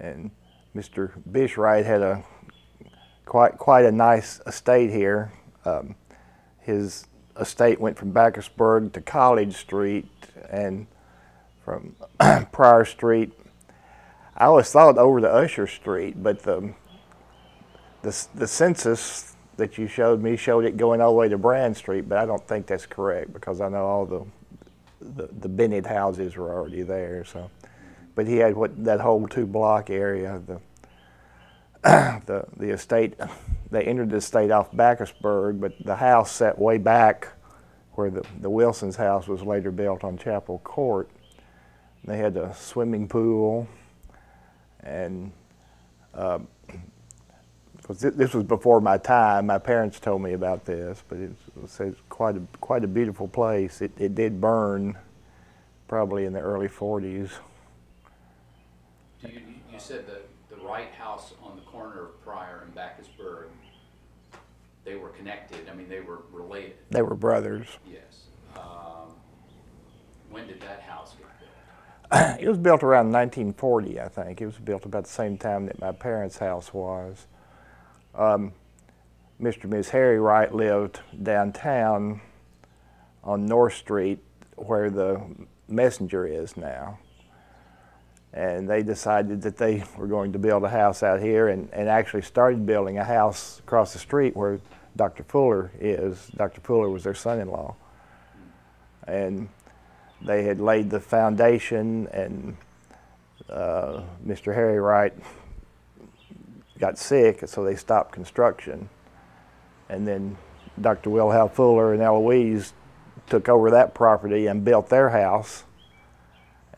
And Mr. Bishwright had a quite a nice estate here. His estate went from Bacchusburg to College Street, and from Pryor Street. I always thought over to Usher Street, but the census that you showed me showed it going all the way to Brand Street, but I don't think that's correct because I know all the Bennett houses were already there. So, but he had that whole 2-block area. The estate, they entered the estate off Bacchusburg, but the house sat way back where the Wilson's house was later built on Chapel Court. They had a swimming pool, and this was before my time. My parents told me about this, but it's quite a beautiful place. It did burn probably in the early 40s. You said that the Wright house on the corner of Pryor and Bacchusburg, they were connected. I mean, they were related. They were brothers. Yes. When did that house get built? It was built around 1940, I think. It was built about the same time that my parents' house was. Mr. and Ms. Harry Wright lived downtown on North Street where the Messenger is now. And they decided that they were going to build a house out here and actually started building a house across the street where Dr. Fuller is. Dr. Fuller was their son-in-law. And they had laid the foundation, and Mr. Harry Wright got sick, so they stopped construction. And then Dr. Wilhelm Fuller and Eloise took over that property and built their house.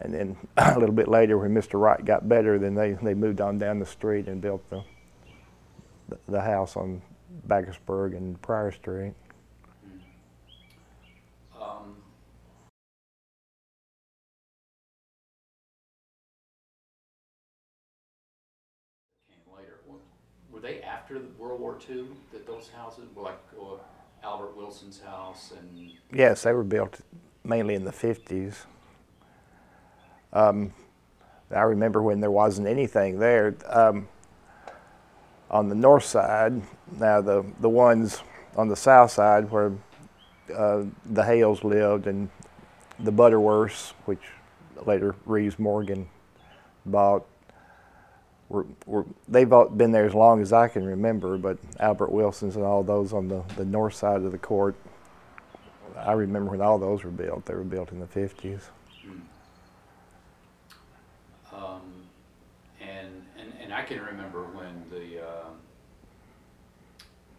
And then a little bit later, when Mr. Wright got better, then they moved on down the street and built the house on Bacchusburg and Pryor Street. Came later. Were they after World War II that those houses were like Albert Wilson's house and? Yes, they were built mainly in the 50s. I remember when there wasn't anything there. On the north side, now the ones on the south side where the Hales lived and the Butterworths, which later Reeves Morgan bought, they've been there as long as I can remember, but Albert Wilson's and all those on the north side of the court, I remember when all those were built. They were built in the 50s. And I can remember when the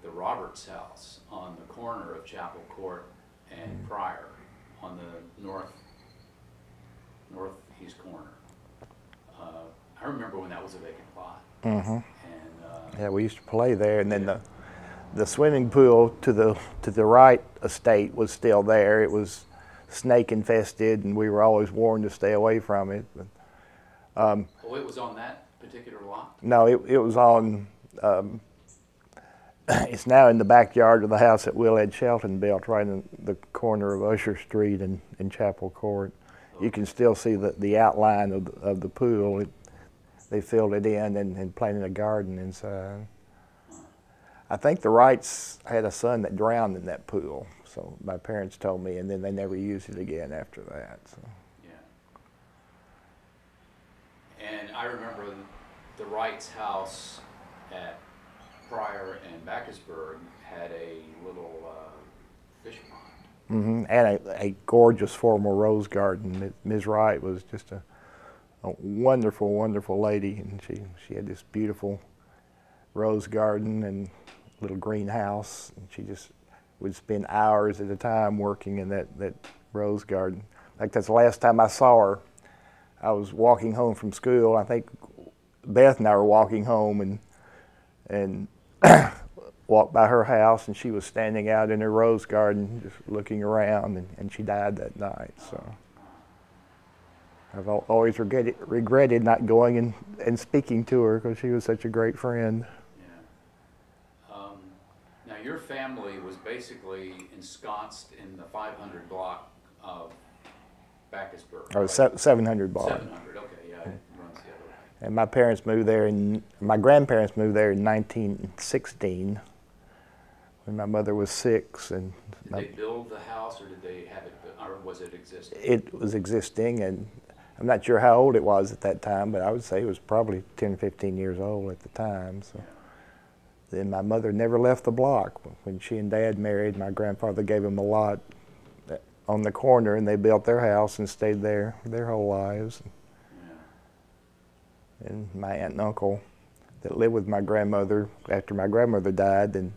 Roberts house on the corner of Chapel Court and Pryor on the northeast corner. I remember when that was a vacant lot. Mm-hmm. And yeah, we used to play there, and then the swimming pool to the Wright estate was still there. It was snake infested, and we were always warned to stay away from it. But, oh, it was on that particular lot? No, it was on, it's now in the backyard of the house that Will Ed Shelton built, right in the corner of Usher Street and Chapel Court. Okay. You can still see the outline of the pool. They filled it in and planted a garden inside. I think the Wrights had a son that drowned in that pool, so my parents told me, and then they never used it again after that. So. And I remember the Wrights' house at Pryor and Bacchusburg had a little fish pond. Mm-hmm. And a gorgeous formal rose garden. Ms. Wright was just a wonderful, wonderful lady, and she had this beautiful rose garden and little greenhouse, and she just would spend hours at a time working in that rose garden. Like that's the last time I saw her. I was walking home from school. I think Beth and I were walking home and walked by her house, and she was standing out in her rose garden just looking around, and she died that night. So I've always regretted not going and speaking to her because she was such a great friend. Yeah. Now your family was basically ensconced in the 500 block of Bacchusburg. Or 700 block. 700, okay, yeah, it runs the other way. And my parents moved there, my grandparents moved there in 1916 when my mother was 6. And did they build the house, or did they have it, or was it existing? It was existing, and I'm not sure how old it was at that time, but I would say it was probably 10 or 15 years old at the time. So. Then my mother never left the block. When she and Dad married, my grandfather gave them a lot on the corner, and they built their house and stayed there their whole lives. Yeah. And my aunt and uncle that lived with my grandmother after my grandmother died, then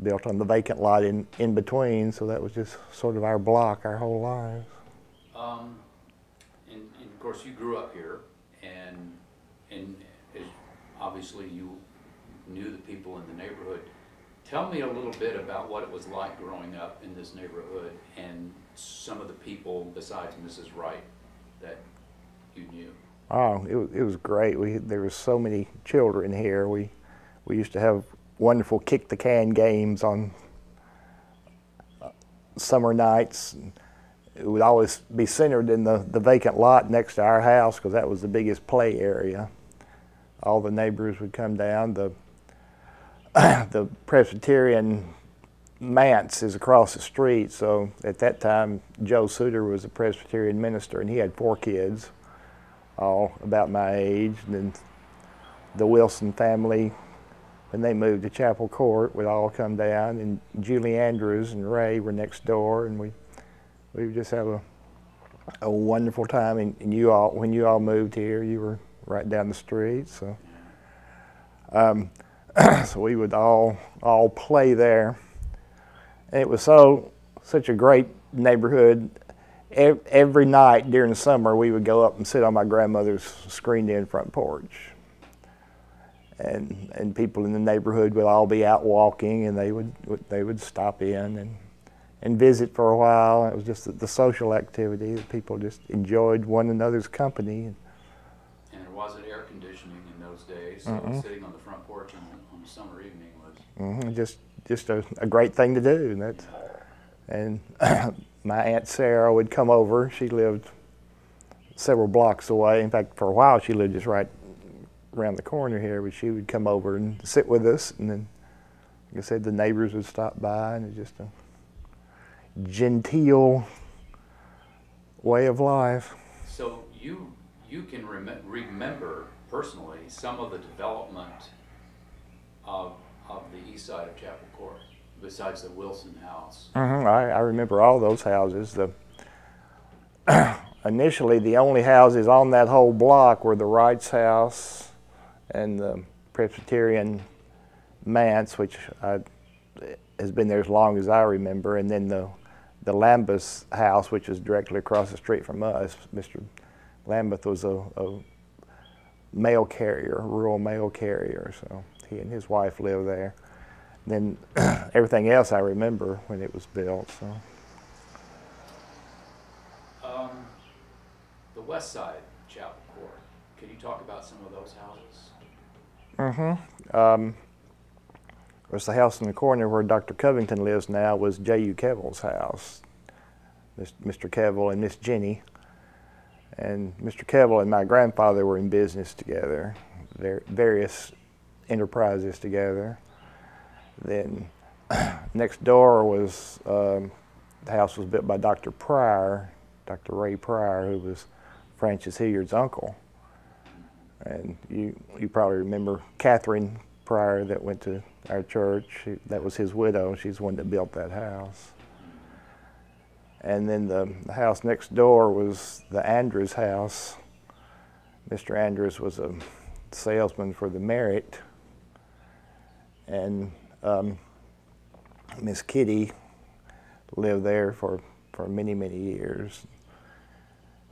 built on the vacant lot in between, so that was just sort of our block our whole lives. And of course you grew up here, and obviously you knew the people in the neighborhood. Tell me a little bit about what it was like growing up in this neighborhood and some of the people besides Mrs. Wright that you knew. Oh, it was great. There were so many children here. We used to have wonderful kick the can games on summer nights. It would always be centered in the vacant lot next to our house because that was the biggest play area. All the neighbors would come down. The Presbyterian manse is across the street, so at that time Joe Suter was a Presbyterian minister, and he had 4 kids, all about my age. And then the Wilson family, when they moved to Chapel Court, would all come down, and Julie Andrews and Ray were next door, and we would just have a wonderful time. And when you all moved here, you were right down the street, so. So we would all play there. And it was such a great neighborhood. Every night during the summer, we would go up and sit on my grandmother's screened-in front porch. And people in the neighborhood would all be out walking, and they would stop in and visit for a while. It was just the social activity that people just enjoyed one another's company. And there wasn't air conditioning in those days, so sitting on the front porch on a summer evening was just a great thing to do. And my Aunt Sarah would come over. She lived several blocks away. In fact, for a while she lived just right around the corner here, but she would come over and sit with us, and then, like I said, the neighbors would stop by, and it was just a genteel way of life. So you can remember personally some of the development of the east side of Chapel Court, besides the Wilson house. I remember all those houses. Initially, the only houses on that whole block were the Wright's house and the Presbyterian manse, which has been there as long as I remember, and then the Lambeth house, which is directly across the street from us. Mr. Lambeth was a mail carrier, a rural mail carrier, so he and his wife lived there. Then everything else I remember when it was built. So. The west side, Chapel Court. Can you talk about some of those houses? Of course, the house in the corner where Dr. Covington lives now was J.U. Kevill's house. Mr. Kevill and Miss Jenny. And Mr. Kevill and my grandfather were in business together, various enterprises together. Then next door was, the house was built by Dr. Pryor, Dr. Ray Pryor, who was Francis Hilliard's uncle. And you probably remember Catherine Pryor that went to our church. That was his widow. She's the one that built that house. And then the house next door was the Andrews house. Mr. Andrews was a salesman for the Merit. And Miss Kitty lived there for many, many years.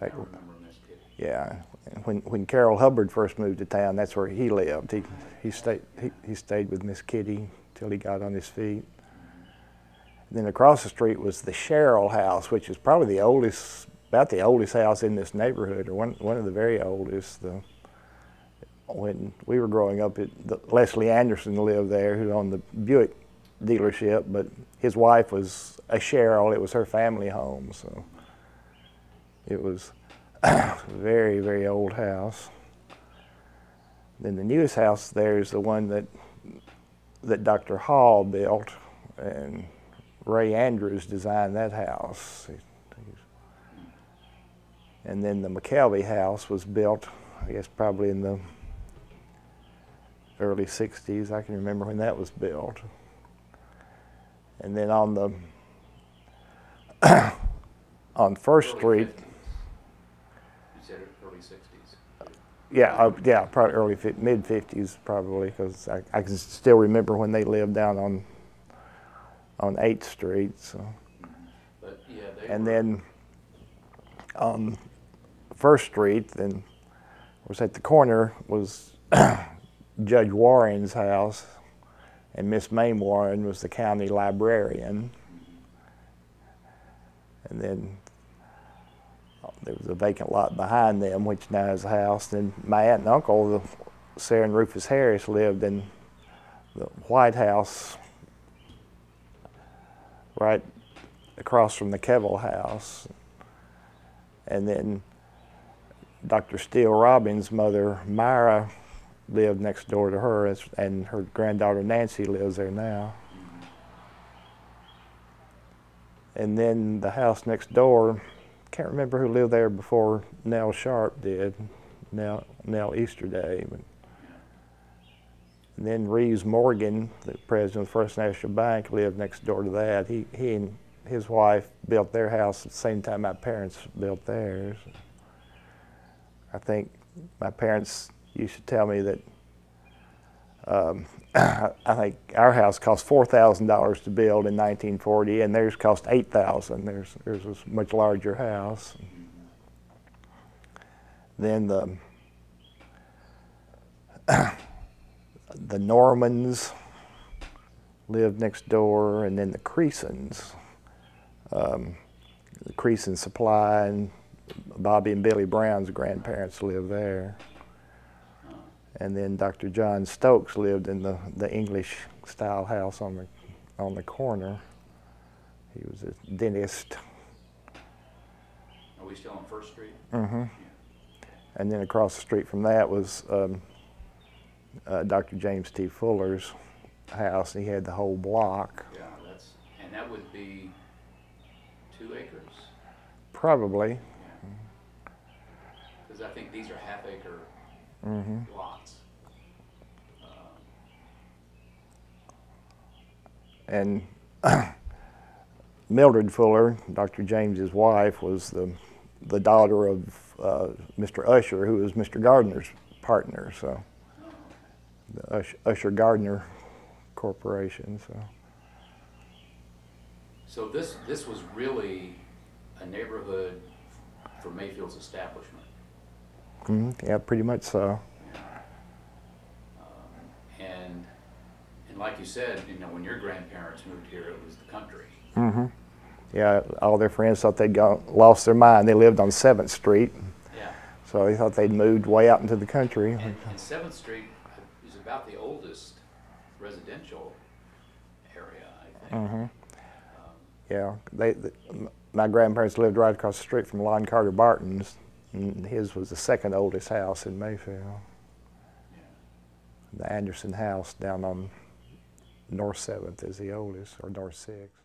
I remember Miss Kitty. Yeah, when Carol Hubbard first moved to town, that's where he lived. He stayed with Miss Kitty till he got on his feet. And then across the street was the Sherrill house, which is probably about the oldest house in this neighborhood, or one of the very oldest. When we were growing up, Leslie Anderson lived there, who owned the Buick dealership, but his wife was a Sherrill. It was her family home, so it was a very, very old house. Then the newest house there is the one that Dr. Hall built, and Ray Andrews designed that house. And then the McKelvey house was built, I guess probably in the early 60s. I can remember when that was built. And then on the on First Street. 50s. You said early 60s. Yeah, probably mid 50s probably, because I can still remember when they lived down on 8th Street. So. But yeah, and then on First Street, then was at the corner was Judge Warren's house, and Miss Mame Warren was the county librarian. And then there was a vacant lot behind them, which now is a house. Then my aunt and uncle, Sarah and Rufus Harris, lived in the White House right across from the Kevel house. And then Dr. Steele Robbins' mother, Myra, lived next door to her, and her granddaughter Nancy lives there now. And then the house next door, can't remember who lived there before Nell Sharp did, Nell Easterday. And then Reeves Morgan, the president of the First National Bank, lived next door to that. He and his wife built their house at the same time my parents built theirs. I think my parents used to tell me that I think our house cost $4,000 to build in 1940, and theirs cost $8,000. Theirs was a much larger house. Then the Normans lived next door, and then the Creasons. The Creason Supply, and Bobby and Billy Brown's grandparents lived there. And then Dr. John Stokes lived in the English-style house on the corner. He was a dentist. Are we still on First Street? Mm-hmm. And then across the street from that was Dr. James T. Fuller's house. He had the whole block. Yeah, and that would be 2 acres? Probably. Because I think these are half-acre lots. And Mildred Fuller, Dr. James's wife, was the daughter of Mr. Usher, who was Mr. Gardner's partner. So the Usher Gardner Corporation. So this was really a neighborhood for Mayfield's establishment. Yeah, pretty much so. And like you said, when your grandparents moved here, it was the country. Mm-hmm. Yeah, all their friends thought they'd lost their mind. They lived on 7th Street. Yeah. So they thought they'd moved way out into the country. And 7th Street is about the oldest residential area, I think. Mm-hmm. Yeah, my grandparents lived right across the street from Lon Carter Barton's, and his was the second oldest house in Mayfield. Yeah. The Anderson house down on North 7th is the oldest, or North 6th.